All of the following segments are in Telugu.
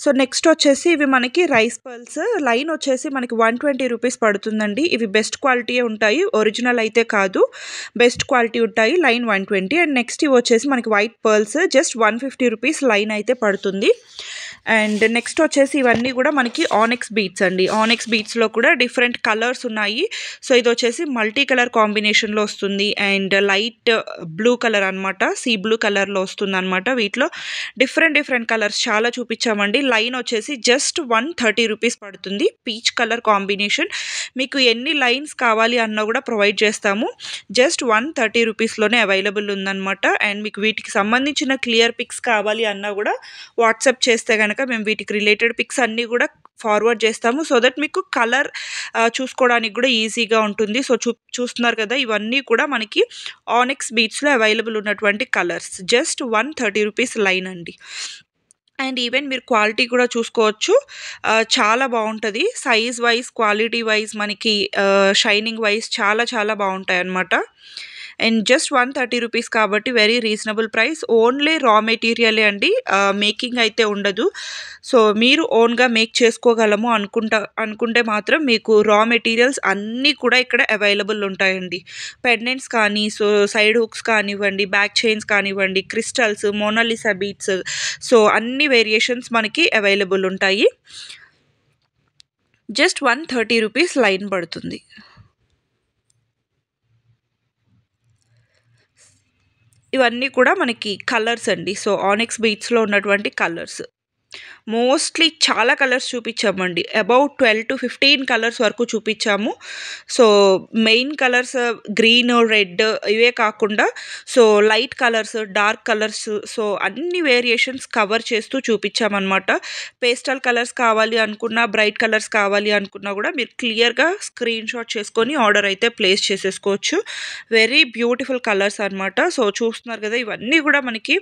సో నెక్స్ట్ వచ్చేసి ఇవి మనకి రైస్ పర్ల్స్ లైన్ వచ్చేసి మనకి 120 రూపీస్ పడుతుందండి. ఇవి బెస్ట్ క్వాలిటీయే ఉంటాయి, ఒరిజినల్ అయితే కాదు, బెస్ట్ క్వాలిటీ ఉంటాయి. లైన్ 120. అండ్ నెక్స్ట్ ఇవి వచ్చేసి మనకి white pearls just 150 rupees line అయితే పడుతుంది. అండ్ నెక్స్ట్ వచ్చేసి ఇవన్నీ కూడా మనకి ఆనెక్స్ బీడ్స్ అండి. ఆనెక్స్ బీడ్స్లో కూడా డిఫరెంట్ కలర్స్ ఉన్నాయి. సో ఇది వచ్చేసి మల్టీ కలర్ కాంబినేషన్లో వస్తుంది అండ్ లైట్ బ్లూ కలర్ అనమాట, సీ బ్లూ కలర్లో వస్తుంది అనమాట. వీటిలో డిఫరెంట్ కలర్స్ చాలా చూపించామండి. లైన్ వచ్చేసి జస్ట్ 130 రూపీస్ పడుతుంది. Peach colour combination. మీకు ఎన్ని లైన్స్ కావాలి అన్నా కూడా ప్రొవైడ్ చేస్తాము. జస్ట్ 130 రూపీస్లోనే అవైలబుల్ ఉందన్నమాట. అండ్ మీకు వీటికి సంబంధించిన క్లియర్ పిక్స్ కావాలి అన్నా కూడా వాట్సాప్ చేస్తే కనుక మేము వీటికి రిలేటెడ్ పిక్స్ అన్నీ కూడా ఫార్వర్డ్ చేస్తాము. సో దట్ మీకు కలర్ చూసుకోవడానికి కూడా ఈజీగా ఉంటుంది. సో చూస్తున్నారు కదా, ఇవన్నీ కూడా మనకి ఆనెక్స్ బీడ్స్లో అవైలబుల్ ఉన్నటువంటి కలర్స్. జస్ట్ 130 రూపీస్ లైన్ అండి. అండ్ ఈవెన్ మీరు క్వాలిటీ కూడా చూసుకోవచ్చు, చాలా బాగుంటుంది. సైజ్ వైజ్, క్వాలిటీ వైజ్, మనకి షైనింగ్ వైజ్ చాలా బాగుంటాయి అన్నమాట. అండ్ జస్ట్ 130 రూపీస్ కాబట్టి వెరీ రీజనబుల్ ప్రైస్. ఓన్లీ రా మెటీరియలే అండి, మేకింగ్ అయితే ఉండదు. సో మీరు ఓన్గా మేక్ చేసుకోగలము అనుకుంటే మాత్రం మీకు రా మెటీరియల్స్ అన్నీ కూడా ఇక్కడ అవైలబుల్ ఉంటాయండి. పెండెంట్స్ కానీ, సో సైడ్ హుక్స్ కానివ్వండి, బ్యాక్ చైన్స్ కానివ్వండి, క్రిస్టల్స్, మోనాలిసా బీడ్స్, సో అన్ని వేరియేషన్స్ మనకి అవైలబుల్ ఉంటాయి. జస్ట్ 130 రూపీస్ లైన్ పడుతుంది. ఇవన్నీ కూడా మనకి కలర్స్ అండి. సో ఆనెక్స్ బీడ్స్లో ఉన్నటువంటి కలర్స్ మోస్ట్లీ చాలా కలర్స్ చూపించామండి. అబౌట్ 12 to 15 కలర్స్ వరకు చూపించాము. So main colours green, red ఇవే కాకుండా so light colours, dark colours, so అన్ని వేరియేషన్స్ కవర్ చేస్తూ చూపించామన్నమాట. పేస్టల్ కలర్స్ కావాలి అనుకున్నా, బ్రైట్ కలర్స్ కావాలి అనుకున్నా కూడా మీరు క్లియర్గా స్క్రీన్ షాట్ చేసుకొని ఆర్డర్ అయితే ప్లేస్ చేసేసుకోవచ్చు. వెరీ బ్యూటిఫుల్ కలర్స్ అనమాట. సో చూస్తున్నారు కదా, ఇవన్నీ కూడా మనకి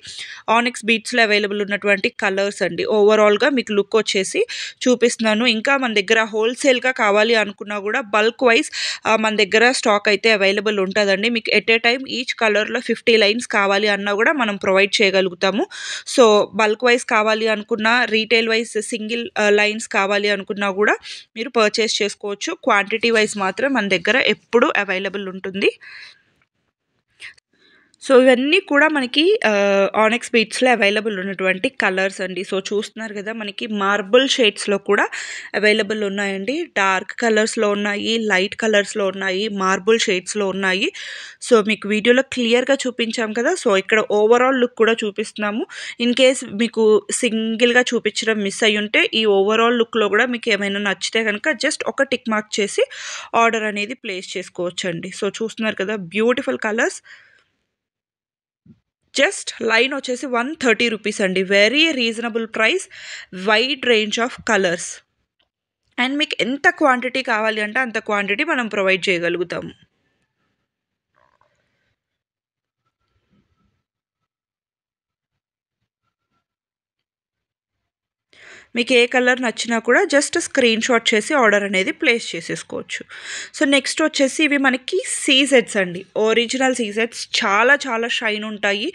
ఆనెక్స్ బీడ్స్లో అవైలబుల్ ఉన్నటువంటి కలర్స్ అండి. ఓవరాల్గా మీకు లుక్ వచ్చేసి చూపిస్తున్నాను. ఇంకా మన దగ్గర హోల్సేల్గా కావాలి అనుకున్నా కూడా బల్క్ వైజ్ మన దగ్గర స్టాక్ అయితే అవైలబుల్ ఉంటుందండి. మీకు ఎట్ ఏ టైం ఈచ్ కలర్లో 50 లైన్స్ కావాలి అన్నా కూడా మనం ప్రొవైడ్ చేయగలుగుతాము. సో బల్క్ వైజ్ కావాలి అనుకున్నా, రీటైల్ వైజ్ సింగిల్ లైన్స్ కావాలి అనుకున్నా కూడా మీరు పర్చేస్ చేసుకోవచ్చు. క్వాంటిటీ వైజ్ మాత్రం మన దగ్గర ఎప్పుడు అవైలబుల్ ఉంటుంది. సో ఇవన్నీ కూడా మనకి ఆనెక్స్ బీడ్స్లో అవైలబుల్ ఉన్నటువంటి కలర్స్ అండి. సో చూస్తున్నారు కదా, మనకి మార్బుల్ షేడ్స్లో కూడా అవైలబుల్ ఉన్నాయండి. డార్క్ కలర్స్లో ఉన్నాయి, లైట్ కలర్స్లో ఉన్నాయి, మార్బుల్ షేడ్స్లో ఉన్నాయి. సో మీకు వీడియోలో క్లియర్గా చూపించాం కదా. సో ఇక్కడ ఓవరాల్ లుక్ కూడా చూపిస్తున్నాము. ఇన్ కేస్ మీకు సింగిల్గా చూపించడం మిస్ అయ్యి ఉంటే ఈ ఓవరాల్ లుక్లో కూడా మీకు ఏమైనా నచ్చితే కనుక జస్ట్ ఒక టిక్ మార్క్ చేసి ఆర్డర్ అనేది ప్లేస్ చేసుకోవచ్చు అండి. సో చూస్తున్నారు కదా, బ్యూటిఫుల్ కలర్స్. జస్ట్ లైన్ వచ్చేసి 130 రూపీస్ అండి. Very reasonable price, wide range of colours. And మీకు ఎంత క్వాంటిటీ కావాలి అంటే అంత క్వాంటిటీ మనం ప్రొవైడ్ చేయగలుగుతాము. మీకు ఏ కలర్ నచ్చినా కూడా జస్ట్ స్క్రీన్ షాట్ చేసి ఆర్డర్ అనేది ప్లేస్ చేసేసుకోవచ్చు. సో నెక్స్ట్ వచ్చేసి ఇవి మనకి సీజెట్స్ అండి. ఒరిజినల్ సీజెట్స్ చాలా షైన్ ఉంటాయి,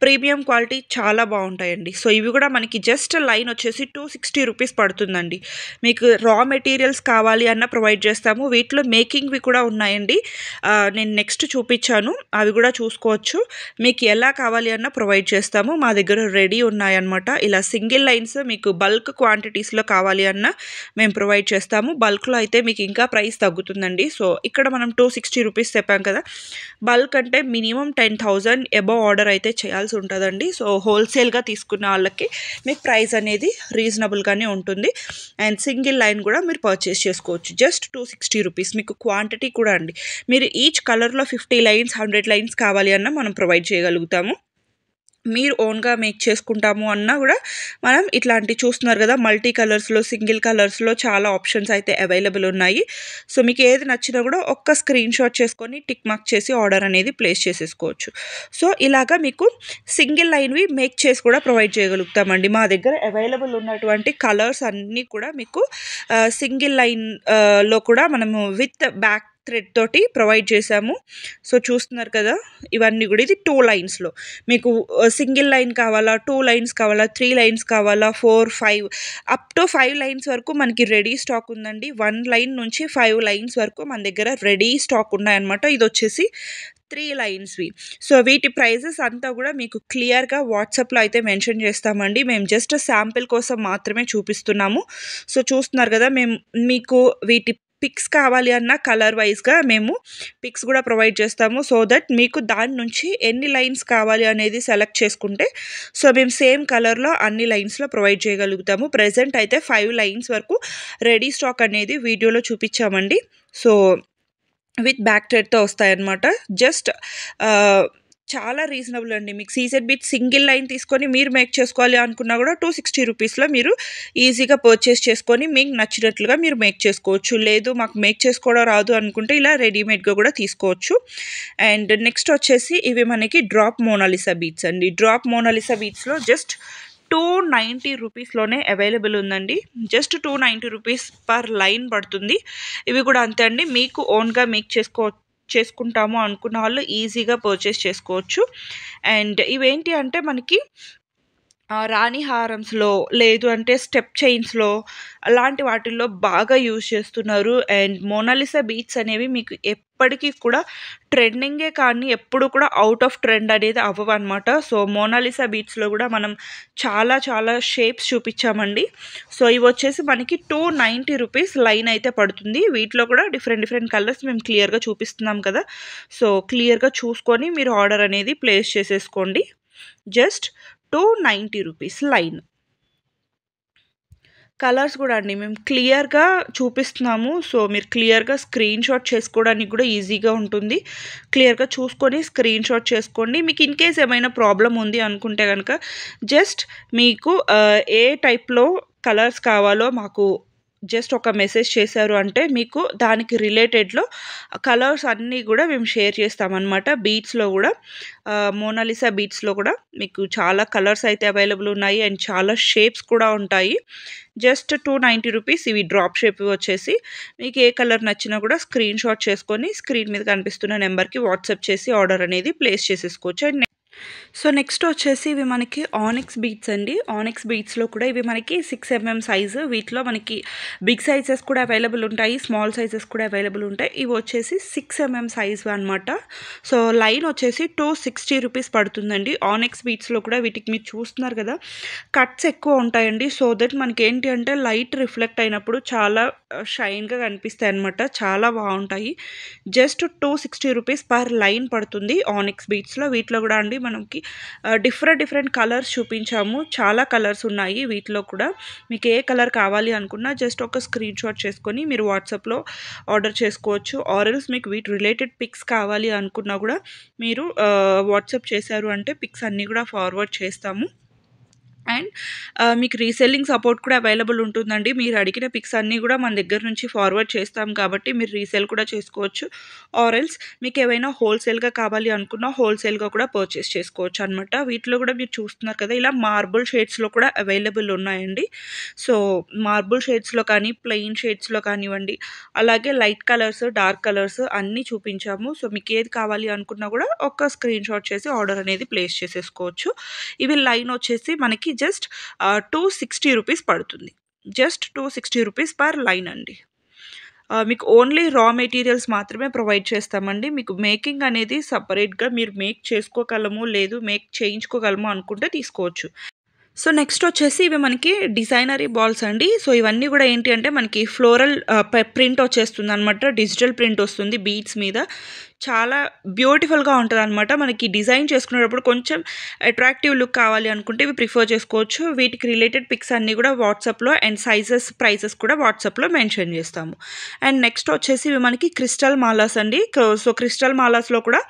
ప్రీమియం క్వాలిటీ చాలా బాగుంటాయండి. సో ఇవి కూడా మనకి జస్ట్ లైన్ వచ్చేసి 260 రూపీస్ పడుతుందండి. మీకు రా మెటీరియల్స్ కావాలి అన్న ప్రొవైడ్ చేస్తాము. వీటిలో మేకింగ్వి కూడా ఉన్నాయండి, నేను నెక్స్ట్ చూపించాను, అవి కూడా చూసుకోవచ్చు. మీకు ఎలా కావాలి అన్న ప్రొవైడ్ చేస్తాము. మా దగ్గర రెడీ ఉన్నాయన్నమాట. ఇలా సింగిల్ లైన్స్ మీకు బల్క్ క్వాంటిటీస్లో కావాలి అన్న మేము ప్రొవైడ్ చేస్తాము. బల్క్లో అయితే మీకు ఇంకా ప్రైస్ తగ్గుతుందండి. సో ఇక్కడ మనం 260 రూపీస్ చెప్పాం కదా, బల్క్ అంటే మినిమం 10,000 అబవ్ ఆర్డర్ అయితే చేయాల్సి ఉంటుందండి. సో హోల్సేల్గా తీసుకున్న వాళ్ళకి మీకు ప్రైస్ అనేది రీజనబుల్గానే ఉంటుంది. అండ్ సింగిల్ లైన్ కూడా మీరు పర్చేస్ చేసుకోవచ్చు. Just 260 rupees. మీకు క్వాంటిటీ కూడా అండి, మీరు ఈచ్ కలర్లో 50 లైన్స్ 100 లైన్స్ కావాలి అన్న మనం ప్రొవైడ్ చేయగలుగుతాము. మీరు ఓన్గా మేక్ చేసుకుంటాము అన్నా కూడా మనం ఇట్లాంటి చూస్తున్నారు కదా, మల్టీ కలర్స్లో, సింగిల్ కలర్స్లో చాలా ఆప్షన్స్ అయితే అవైలబుల్ ఉన్నాయి. సో మీకు ఏది నచ్చినా కూడా ఒక్క స్క్రీన్ షాట్ చేసుకొని టిక్ మార్క్ చేసి ఆర్డర్ అనేది ప్లేస్ చేసేసుకోవచ్చు. సో ఇలాగా మీకు సింగిల్ లైన్వి మేక్ చేసి కూడా ప్రొవైడ్ చేయగలుగుతామండి. మా దగ్గర అవైలబుల్ ఉన్నటువంటి కలర్స్ అన్నీ కూడా మీకు సింగిల్ లైన్లో కూడా మనము విత్ బ్యాక్ థ్రెడ్ తోటి ప్రొవైడ్ చేశాము. సో చూస్తున్నారు కదా, ఇవన్నీ కూడా ఇది 2 లైన్స్లో. మీకు సింగిల్ లైన్ కావాలా, 2 లైన్స్ కావాలా, 3 లైన్స్ కావాలా, 4, 5 అప్ టు 5 లైన్స్ వరకు మనకి రెడీ స్టాక్ ఉందండి. 1 లైన్ నుంచి 5 లైన్స్ వరకు మన దగ్గర రెడీ స్టాక్ ఉన్నాయన్నమాట. ఇది వచ్చేసి 3 లైన్స్వి. సో వీటి ప్రైజెస్ అంతా కూడా మీకు క్లియర్గా వాట్సాప్లో అయితే మెన్షన్ చేస్తామండి. మేము జస్ట్ శాంపిల్ కోసం మాత్రమే చూపిస్తున్నాము. సో చూస్తున్నారు కదా, మేము మీకు వీటి పిక్స్ కావాలి అన్న కలర్ వైజ్గా మేము పిక్స్ కూడా ప్రొవైడ్ చేస్తాము. సో దట్ మీకు దాని నుంచి ఎన్ని లైన్స్ కావాలి అనేది సెలెక్ట్ చేసుకుంటే సో మేము సేమ్ కలర్లో అన్ని లైన్స్లో ప్రొవైడ్ చేయగలుగుతాము. ప్రెజెంట్ అయితే 5 లైన్స్ వరకు రెడీ స్టాక్ అనేది వీడియోలో చూపించామండి. సో విత్ బ్యాక్ థ్రెడ్తో వస్తాయన్నమాట. జస్ట్ చాలా రీజనబుల్ అండి. మీకు సీజెడ్ బీట్ సింగిల్ లైన్ తీసుకొని మీరు మేక్ చేసుకోవాలి అనుకున్నా కూడా 260 రూపీస్లో మీరు ఈజీగా పర్చేస్ చేసుకొని మీకు నచ్చినట్లుగా మీరు మేక్ చేసుకోవచ్చు. లేదు మాకు మేక్ చేసుకోవడం రాదు అనుకుంటే ఇలా రెడీమేడ్గా కూడా తీసుకోవచ్చు. అండ్ నెక్స్ట్ వచ్చేసి ఇవి మనకి డ్రాప్ మోనాలిసా బీట్స్ అండి. డ్రాప్ మోనాలిసా బీట్స్లో జస్ట్ 290 రూపీస్లోనే అవైలబుల్ ఉందండి. జస్ట్ 290 రూపీస్ పర్ లైన్ పడుతుంది. ఇవి కూడా అంతే అండి. మీకు ఓన్గా మేక్ చేసుకుంటాము అనుకున్న వాళ్ళు ఈజీగా పర్చేస్ చేసుకోవచ్చు. అండ్ ఇవేంటి అంటే మనకి రాణి హారమ్స్లో లేదు అంటే స్టెప్ చైన్స్లో అలాంటి వాటిల్లో బాగా యూజ్ చేస్తున్నారు. అండ్ మోనాలిసా బీట్స్ అనేవి మీకు ఎప్పటికీ కూడా ట్రెండింగే కానీ ఎప్పుడు కూడా అవుట్ ఆఫ్ ట్రెండ్ అనేది అవ్వవు అనమాట. సో మోనాలిసా బీట్స్లో కూడా మనం చాలా చాలా షేప్స్ చూపించామండి. సో ఇవి వచ్చేసి మనకి 290 రూపీస్ లైన్ అయితే పడుతుంది. వీటిలో కూడా డిఫరెంట్ కలర్స్ మేము క్లియర్గా చూపిస్తున్నాం కదా. సో క్లియర్గా చూసుకొని మీరు ఆర్డర్ అనేది ప్లేస్ చేసేసుకోండి. Just 290 rupees line. కలర్స్ కూడా అండి మేము క్లియర్గా చూపిస్తున్నాము. సో మీరు క్లియర్గా స్క్రీన్ షాట్ చేసుకోవడానికి కూడా ఈజీగా ఉంటుంది. క్లియర్గా చూసుకొని స్క్రీన్ షాట్ చేసుకోండి. మీకు ఇన్ కేస్ ఏమైనా ప్రాబ్లం ఉంది అనుకుంటే కనుక జస్ట్ మీకు ఏ టైప్లో కలర్స్ కావాలో మాకు జస్ట్ ఒక మెసేజ్ చేశారు అంటే మీకు దానికి రిలేటెడ్లో కలర్స్ అన్నీ కూడా మేము షేర్ చేస్తామన్నమాట. బీట్స్లో కూడా మోనాలిసా బీట్స్లో కూడా మీకు చాలా కలర్స్ అయితే అవైలబుల్ ఉన్నాయి అండ్ చాలా షేప్స్ కూడా ఉంటాయి. Just 290 rupees. ఇవి డ్రాప్ షేప్ వచ్చేసి మీకు ఏ కలర్ నచ్చినా కూడా స్క్రీన్ షాట్ చేసుకొని స్క్రీన్ మీద కనిపిస్తున్న నెంబర్కి వాట్సాప్ చేసి ఆర్డర్ అనేది ప్లేస్ చేసేసుకోవచ్చు. అండ్ సో నెక్స్ట్ వచ్చేసి ఇవి మనకి ఆనిక్స్ బీట్స్ అండి. ఆనిక్స్ బీట్స్లో కూడా ఇవి మనకి 6 mm సైజు. వీటిలో మనకి బిగ్ సైజెస్ కూడా అవైలబుల్ ఉంటాయి, స్మాల్ సైజెస్ కూడా అవైలబుల్ ఉంటాయి. ఇవి వచ్చేసి 6 mm సైజు అనమాట. సో లైన్ వచ్చేసి 260 రూపీస్ పడుతుందండి. ఆనిక్స్ బీట్స్లో కూడా వీటికి మీరు చూస్తున్నారు కదా కట్స్ ఎక్కువ ఉంటాయండి. సో దట్ మనకి ఏంటి అంటే లైట్ రిఫ్లెక్ట్ అయినప్పుడు చాలా షైన్గా కనిపిస్తాయి అనమాట. చాలా బాగుంటాయి. జస్ట్ 260 రూపీస్ పర్ లైన్ పడుతుంది ఆనిక్స్ బీట్స్లో. వీటిలో కూడా అండి మనకి డిఫరెంట్ కలర్స్ చూపించాము. చాలా కలర్స్ ఉన్నాయి వీటిలో కూడా. మీకు ఏ కలర్ కావాలి అనుకున్నా జస్ట్ ఒక స్క్రీన్ షాట్ చేసుకొని మీరు వాట్సాప్లో ఆర్డర్ చేసుకోవచ్చు. ఆర్ఎల్స్ మీకు వీటి రిలేటెడ్ పిక్స్ కావాలి అనుకున్నా కూడా మీరు వాట్సాప్ చేశారు అంటే పిక్స్ అన్నీ కూడా ఫార్వర్డ్ చేస్తాము. అండ్ మీకు రీసెల్లింగ్ సపోర్ట్ కూడా అవైలబుల్ ఉంటుందండి. మీరు అడిగిన పిక్స్ అన్నీ కూడా మన దగ్గర నుంచి ఫార్వర్డ్ చేస్తాం కాబట్టి మీరు రీసేల్ కూడా చేసుకోవచ్చు. ఆర్ఎల్స్ మీకు ఏవైనా హోల్సేల్గా కావాలి అనుకున్నా హోల్సేల్గా కూడా పర్చేస్ చేసుకోవచ్చు అనమాట. వీటిలో కూడా మీరు చూస్తున్నారు కదా ఇలా మార్బుల్ షేడ్స్లో కూడా అవైలబుల్ ఉన్నాయండి. సో మార్బుల్ షేడ్స్లో కానీ ప్లెయిన్ షేడ్స్లో కానివ్వండి, అలాగే లైట్ కలర్స్ డార్క్ కలర్స్ అన్నీ చూపించాము. సో మీకు ఏది కావాలి అనుకున్నా కూడా ఒక స్క్రీన్ షాట్ చేసి ఆర్డర్ అనేది ప్లేస్ చేసేసుకోవచ్చు. ఇవి లైన్ వచ్చేసి మనకి జస్ట్ 260 రూపీస్ పడుతుంది. జస్ట్ 260 రూపీస్ పర్ లైన్ అండి. మీకు ఓన్లీ రా మెటీరియల్స్ మాత్రమే ప్రొవైడ్ చేస్తామండి. మీకు మేకింగ్ అనేది సపరేట్గా మీరు మేక్ చేసుకోగలము లేదు మేక్ చేయించుకోగలము అనుకుంటే తీసుకోవచ్చు. సో నెక్స్ట్ వచ్చేసి ఇవి మనకి డిజైనరీ బాల్స్ అండి. సో ఇవన్నీ కూడా ఏంటి అంటే మనకి ఫ్లోరల్ ప్రింట్ వచ్చేస్తుంది అనమాట. డిజిటల్ ప్రింట్ వస్తుంది బీడ్స్ మీద. చాలా బ్యూటిఫుల్గా ఉంటుంది అనమాట. మనకి డిజైన్ చేసుకునేటప్పుడు కొంచెం అట్రాక్టివ్ లుక్ కావాలి అనుకుంటే ఇవి ప్రిఫర్ చేసుకోవచ్చు. వీటికి రిలేటెడ్ పిక్స్ అన్నీ కూడా వాట్సాప్లో అండ్ సైజెస్ ప్రైసెస్ కూడా వాట్సాప్లో మెన్షన్ చేస్తాము. అండ్ నెక్స్ట్ వచ్చేసి ఇవి మనకి క్రిస్టల్ మాలాస్ అండి. సో క్రిస్టల్ మాలాస్లో కూడా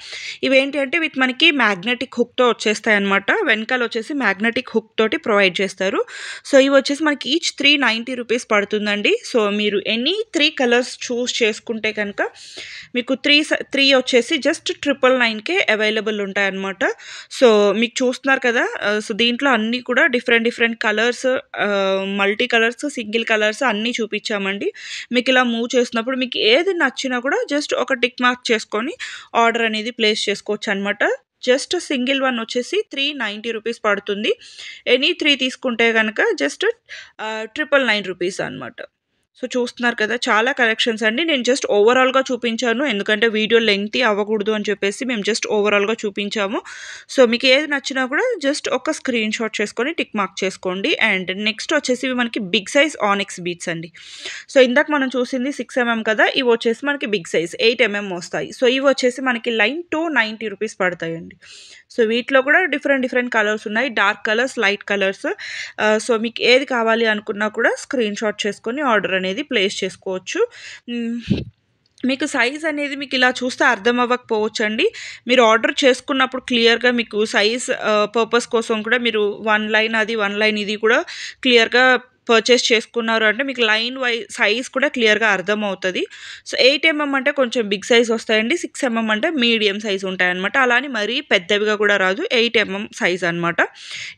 ఇవేంటి అంటే విత్ మనకి మ్యాగ్నెటిక్ హుక్తో వచ్చేస్తాయి అనమాట. వెనకాల వచ్చేసి మ్యాగ్నెటిక్ హుక్ తోటి ప్రొవైడ్ చేస్తారు. సో ఇవి వచ్చేసి మనకి ఈచ్ 390 రూపీస్ పడుతుందండి. సో మీరు ఎనీ 3 కలర్స్ చూస్ చేసుకుంటే కనుక మీకు త్రీ వచ్చేసి జస్ట్ 999కే అవైలబుల్ ఉంటాయన్నమాట. సో మీకు చూస్తున్నారు కదా, సో దీంట్లో అన్నీ కూడా different colours, multi colours, single colours అన్నీ చూపించామండి. మీకు ఇలా మూవ్ చేసినప్పుడు మీకు ఏది నచ్చినా కూడా జస్ట్ ఒక టిక్ మార్క్ చేసుకొని ఆర్డర్ అనేది ప్లేస్ చేసుకోవచ్చు అనమాట. జస్ట్ సింగిల్ వన్ వచ్చేసి 390 రూపీస్ పడుతుంది. ఎనీ 3 తీసుకుంటే కనుక జస్ట్ 999 రూపీస్ అనమాట. సో చూస్తున్నారు కదా, చాలా కలెక్షన్స్ అండి. నేను జస్ట్ ఓవరాల్గా చూపించాను, ఎందుకంటే వీడియో లెంగ్తీ అవ్వకూడదు అని చెప్పేసి మేము జస్ట్ ఓవరాల్గా చూపించాము. సో మీకు ఏది నచ్చినా కూడా జస్ట్ ఒక స్క్రీన్ షాట్ చేసుకొని టిక్ మార్క్ చేసుకోండి. అండ్ నెక్స్ట్ వచ్చేసి ఇవి మనకి బిగ్ సైజ్ ఆనిక్స్ బీట్స్ అండి. సో ఇందాక మనం చూసింది 6mm కదా, ఇవి వచ్చేసి మనకి బిగ్ సైజ్ 8mm వస్తాయి. సో ఇవి వచ్చేసి మనకి లైన్ 290 రూపీస్ పడతాయండి. సో వీటిలో కూడా డిఫరెంట్ కలర్స్ ఉన్నాయి, dark colours, light colours. So మీకు ఏది కావాలి అనుకున్నా కూడా స్క్రీన్ షాట్ చేసుకొని ఆర్డర్ అనేది ప్లేస్ చేసుకోవచ్చు. మీకు సైజ్ అనేది మీకు ఇలా చూస్తే అర్థం అవ్వకపోవచ్చండి. మీరు ఆర్డర్ చేసుకున్నప్పుడు క్లియర్గా మీకు సైజ్ పర్పస్ కోసం కూడా మీరు 1 లైన్ అది 1 లైన్ ఇది కూడా క్లియర్గా పర్చేస్ చేసుకున్నారు అంటే మీకు లైన్ సైజ్ కూడా క్లియర్గా అర్థమవుతుంది. సో 8mm అంటే కొంచెం బిగ్ సైజ్ వస్తాయండి, 6mm అంటే మీడియం సైజ్ ఉంటాయన్నమాట. అలానే మరీ పెద్దవిగా కూడా రాదు, 8mm సైజ్ అనమాట.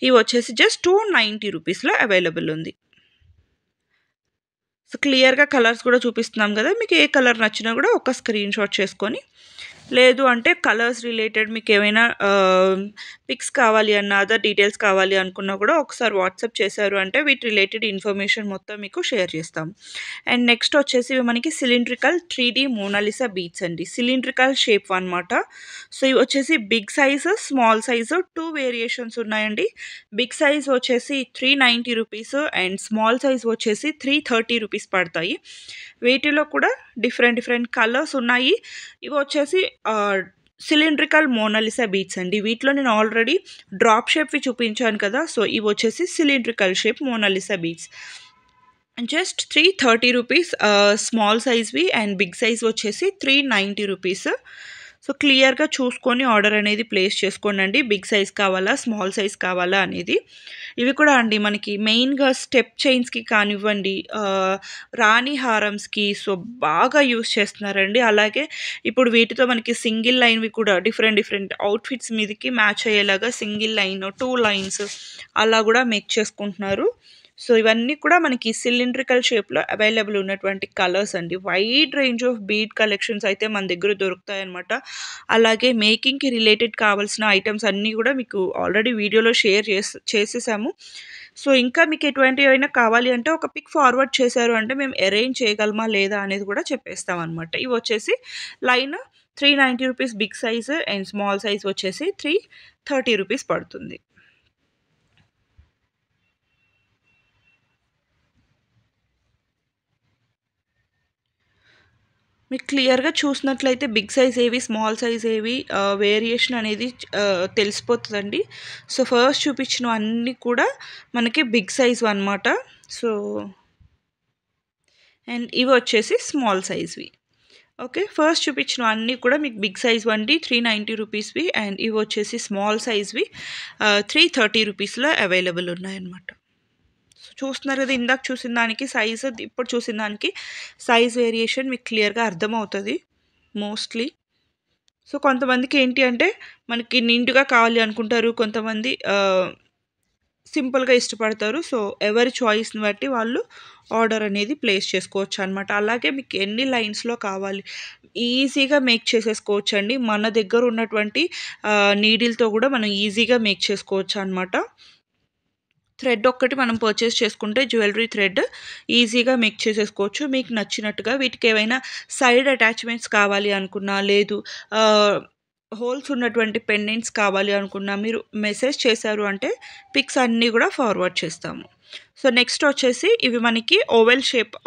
ఇవి వచ్చేసి జస్ట్ 290 రూపీస్లో అవైలబుల్ ఉంది. సో క్లియర్గా కలర్స్ కూడా చూపిస్తున్నాం కదా, మీకు ఏ కలర్ నచ్చినా కూడా ఒక స్క్రీన్ షాట్ చేసుకొని, లేదు అంటే కలర్స్ రిలేటెడ్ మీకు ఏమైనా పిక్స్ కావాలి అన్న, అదర్ డీటెయిల్స్ కావాలి అనుకున్నా కూడా ఒకసారి వాట్సాప్ చేశారు అంటే వీటి రిలేటెడ్ ఇన్ఫర్మేషన్ మొత్తం మీకు షేర్ చేస్తాం. అండ్ నెక్స్ట్ వచ్చేసి మనకి సిలిండ్రికల్ 3D మోనాలిసా బీట్స్ అండి. సిలిండ్రికల్ షేప్ అనమాట. సో ఇవి వచ్చేసి big size, small size 2 variations ఉన్నాయండి. బిగ్ సైజ్ వచ్చేసి 390 రూపీస్ అండ్ స్మాల్ సైజ్ వచ్చేసి 330 రూపీస్ పడతాయి. వీటిలో కూడా డిఫరెంట్ కలర్స్ ఉన్నాయి. ఇవి వచ్చేసి సిలిండ్రికల్ మోనాలిసా బీట్స్ అండి. వీటిలో నేను ఆల్రెడీ డ్రాప్ షేప్వి చూపించాను కదా, సో ఇవి వచ్చేసి cylindrical shape Mona Lisa beads. Just 330 rupees small సైజ్వి అండ్ బిగ్ సైజ్ వచ్చేసి 390 రూపీస్. సో క్లియర్గా చూసుకొని ఆర్డర్ అనేది ప్లేస్ చేసుకోండి. బిగ్ సైజ్ కావాలా, స్మాల్ సైజ్ కావాలా అనేది. ఇవి కూడా అండి మనకి మెయిన్గా స్టెప్ చైన్స్కి కానివ్వండి, రాణి హారమ్స్కి సో బాగా యూస్ చేస్తున్నారండి. అలాగే ఇప్పుడు వీటితో మనకి సింగిల్ లైన్వి కూడా డిఫరెంట్ అవుట్ఫిట్స్ మీదకి మ్యాచ్ అయ్యేలాగా సింగిల్ లైన్, 2 లైన్స్ అలా కూడా మేక్ చేసుకుంటున్నారు. సో ఇవన్నీ కూడా మనకి సిలిండ్రికల్ షేప్లో అవైలబుల్ ఉన్నటువంటి కలర్స్ అండి. Wide range of bead collections అయితే మన దగ్గర దొరుకుతాయన్నమాట. అలాగే మేకింగ్కి రిలేటెడ్ కావాల్సిన ఐటమ్స్ అన్నీ కూడా మీకు ఆల్రెడీ వీడియోలో షేర్ చేసేసాము. సో ఇంకా మీకు ఎటువంటివైనా కావాలి అంటే ఒక పిక్ ఫార్వర్డ్ చేశారు అంటే మేము అరేంజ్ చేయగలమా లేదా అనేది కూడా చెప్పేస్తాం అనమాట. ఇవి వచ్చేసి line 390 rupees big size and small size వచ్చేసి 330 రూపీస్ పడుతుంది. మీకు క్లియర్గా చూసినట్లయితే బిగ్ సైజ్ ఏవి, స్మాల్ సైజ్ ఏవి వేరియేషన్ అనేది తెలిసిపోతుందండి. సో ఫస్ట్ చూపించిన అన్నీ కూడా మనకి బిగ్ సైజ్ అనమాట. సో అండ్ ఇవి వచ్చేసి స్మాల్ సైజ్వి. ఓకే, ఫస్ట్ చూపించిన అన్నీ కూడా మీకు బిగ్ సైజ్ వండి 390 రూపీస్వి అండ్ ఇవి వచ్చేసి స్మాల్ సైజ్వి 330 రూపీస్లో అవైలబుల్ ఉన్నాయన్నమాట. చూస్తున్నారు కదా, ఇందాక చూసిన దానికి సైజు, ఇప్పుడు చూసిన దానికి సైజ్ వేరియేషన్ మీకు క్లియర్గా అర్థమవుతుంది మోస్ట్లీ. సో కొంతమందికి ఏంటి అంటే మనకి నిండుగా కావాలి అనుకుంటారు, కొంతమంది సింపుల్గా ఇష్టపడతారు. సో ఎవరి చాయిస్ని బట్టి వాళ్ళు ఆర్డర్ అనేది ప్లేస్ చేసుకోవచ్చు అనమాట. అలాగే మీకు ఎన్ని లైన్స్లో కావాలి ఈజీగా మేక్ చేసేసుకోవచ్చు అండి. మన దగ్గర ఉన్నటువంటి నీడిల్తో కూడా మనం ఈజీగా మేక్ చేసుకోవచ్చు అనమాట. థ్రెడ్ ఒక్కటి మనం పర్చేస్ చేసుకుంటే జ్యువెలరీ థ్రెడ్ ఈజీగా మేక్ చేసేసుకోవచ్చు మీకు నచ్చినట్టుగా. వీటికి ఏమైనా సైడ్ అటాచ్మెంట్స్ కావాలి అనుకున్నా, లేదు హోల్స్ ఉన్నటువంటి పెండెంట్స్ కావాలి అనుకున్నా మీరు మెసేజ్ చేశారు అంటే పిక్స్ అన్నీ కూడా ఫార్వర్డ్ చేస్తాము. సో నెక్స్ట్ వచ్చేసి ఇవి మనకి ఓవెల్ షేప్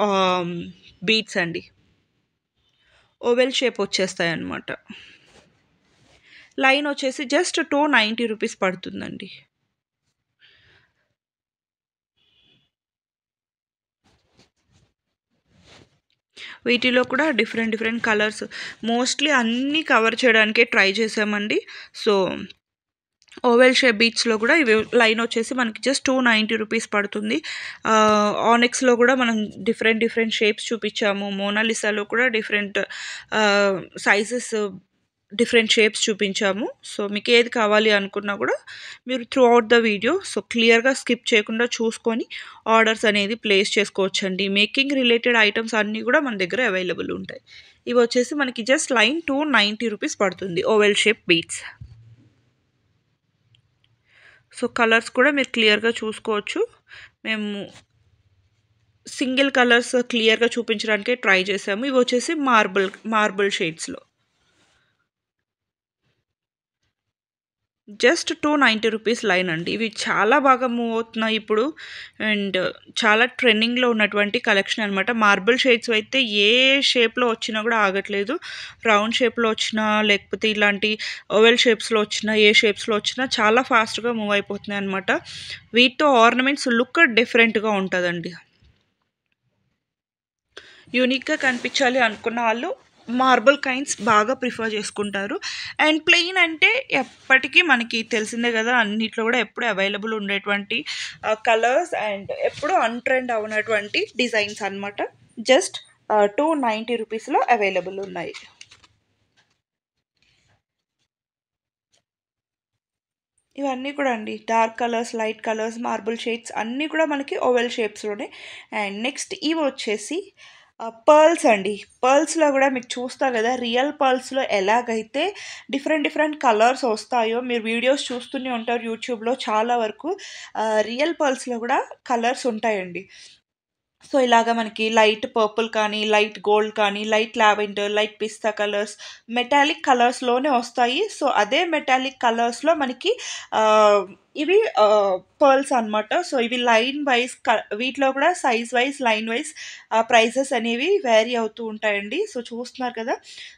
బీడ్స్ అండి. ఓవెల్ షేప్ వచ్చేస్తాయి అన్నమాట. లైన్ వచ్చేసి జస్ట్ 290 రూపీస్ పడుతుందండి. వీటిలో కూడా డిఫరెంట్ కలర్స్ మోస్ట్లీ అన్నీ కవర్ చేయడానికే ట్రై చేసామండి. సో ఓవెల్ షేప్ బీట్స్లో కూడా ఇవి లైన్ వచ్చేసి మనకి జస్ట్ 290 రూపీస్ పడుతుంది. ఆనెక్స్లో కూడా మనం డిఫరెంట్ షేప్స్ చూపించాము. మోనాలిసాలో కూడా డిఫరెంట్ సైజెస్ డిఫరెంట్ షేప్స్ చూపించాము. సో మీకు ఏది కావాలి అనుకున్నా కూడా మీరు through out the video so క్లియర్గా స్కిప్ చేయకుండా చూసుకొని ఆర్డర్స్ అనేది ప్లేస్ చేసుకోవచ్చండి. మేకింగ్ రిలేటెడ్ ఐటమ్స్ అన్నీ కూడా మన దగ్గర అవైలబుల్ ఉంటాయి. ఇవి వచ్చేసి మనకి జస్ట్ లైన్ 290 రూపీస్ పడుతుంది oval shape beads. So colours కూడా మీరు క్లియర్గా చూసుకోవచ్చు. మేము సింగిల్ కలర్స్ క్లియర్గా చూపించడానికి ట్రై చేసాము. ఇవి వచ్చేసి మార్బుల్ షేడ్స్లో జస్ట్ 290 రూపీస్ లైన్ అండి. ఇవి చాలా బాగా మూవ్ అవుతున్నాయి ఇప్పుడు అండ్ చాలా ట్రెండింగ్లో ఉన్నటువంటి కలెక్షన్ అనమాట. మార్బుల్ షేడ్స్ అయితే ఏ షేప్లో వచ్చినా కూడా ఆగట్లేదు. రౌండ్ షేప్లో వచ్చినా లేకపోతే ఇలాంటి ఓవెల్ షేప్స్లో వచ్చినా ఏ షేప్స్లో వచ్చినా చాలా ఫాస్ట్గా మూవ్ అయిపోతున్నాయి అనమాట. వీటితో ఆర్నమెంట్స్ లుక్ డిఫరెంట్గా ఉంటుందండి. యూనిక్గా కనిపించాలి అనుకున్న వాళ్ళు మార్బుల్ కైండ్స్ బాగా ప్రిఫర్ చేసుకుంటారు. అండ్ ప్లెయిన్ అంటే ఎప్పటికీ మనకి తెలిసిందే కదా, అన్నిట్లో కూడా ఎప్పుడు అవైలబుల్ ఉండేటువంటి కలర్స్ అండ్ ఎప్పుడు అన్ట్రెండ్ అవునటువంటి డిజైన్స్ అనమాట. జస్ట్ 290 రూపీస్లో అవైలబుల్ ఉన్నాయి. ఇవన్నీ కూడా అండి dark colours, light colours, marble shades అన్నీ కూడా మనకి ఓవెల్ షేప్స్లోనే. అండ్ నెక్స్ట్ ఇవి వచ్చేసి పర్ల్స్ అండి. పర్ల్స్లో కూడా మీకు చూస్తారు కదా, రియల్ పర్ల్స్లో ఎలాగైతే డిఫరెంట్ కలర్స్ వస్తాయో మీరు వీడియోస్ చూస్తూనే ఉంటారు యూట్యూబ్లో చాలా వరకు. రియల్ పర్ల్స్లో కూడా కలర్స్ ఉంటాయండి. సో ఇలాగ మనకి లైట్ పర్పుల్ కానీ, లైట్ గోల్డ్ కానీ, లైట్ లావెండర్, లైట్ పిస్తా కలర్స్, మెటాలిక్ కలర్స్లోనే వస్తాయి. సో అదే మెటాలిక్ కలర్స్లో మనకి ఇవి పర్ల్స్ అనమాట. సో ఇవి లైన్ వైజ్ వీటిలో కూడా size wise, line wise prices అనేవి వేరీ అవుతూ ఉంటాయండి. సో చూస్తున్నారు కదా.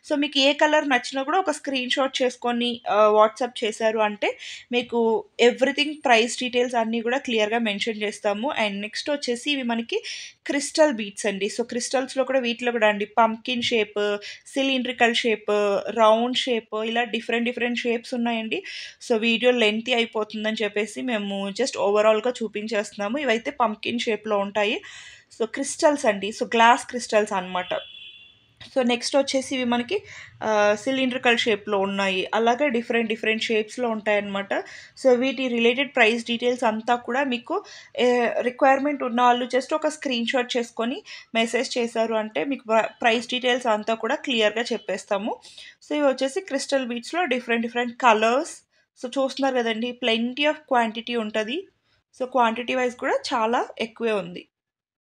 సో మీకు ఏ కలర్ నచ్చినా కూడా ఒక స్క్రీన్ షాట్ చేసుకొని వాట్సాప్ చేశారు అంటే మీకు ఎవ్రీథింగ్ ప్రైస్ డీటెయిల్స్ అన్నీ కూడా క్లియర్గా మెన్షన్ చేస్తాము. అండ్ నెక్స్ట్ వచ్చేసి ఇవి మనకి క్రిస్టల్ బీట్స్ అండి. సో క్రిస్టల్స్లో కూడా వీటిలో కూడా అండి pumpkin shape, cylindrical shape, round shape, ఇలా డిఫరెంట్ షేప్స్ ఉన్నాయండి. సో వీడియో లెంతీ అయిపోతుందని చెప్పేసి మేము జస్ట్ ఓవరాల్గా చూపించేస్తున్నాము. ఇవైతే పంకిన్ షేప్లో ఉంటాయి. సో క్రిస్టల్స్ అండి. సో గ్లాస్ క్రిస్టల్స్ అనమాట. సో నెక్స్ట్ వచ్చేసి ఇవి మనకి సిలిండ్రికల్ షేప్లో ఉన్నాయి. అలాగే డిఫరెంట్ షేప్స్లో ఉంటాయన్నమాట. సో వీటి రిలేటెడ్ ప్రైస్ డీటెయిల్స్ అంతా కూడా మీకు రిక్వైర్మెంట్ ఉన్న వాళ్ళు జస్ట్ ఒక స్క్రీన్ షాట్ చేసుకొని మెసేజ్ చేశారు అంటే మీకు ప్రైస్ డీటెయిల్స్ అంతా కూడా క్లియర్గా చెప్పేస్తాము. సో ఇవి వచ్చేసి క్రిస్టల్ బీట్స్లో డిఫరెంట్ కలర్స్. సో చూస్తున్నారు కదండి, ప్లెంటీ ఆఫ్ క్వాంటిటీ ఉంటుంది. సో క్వాంటిటీ వైజ్ కూడా చాలా ఎక్కువే ఉంది.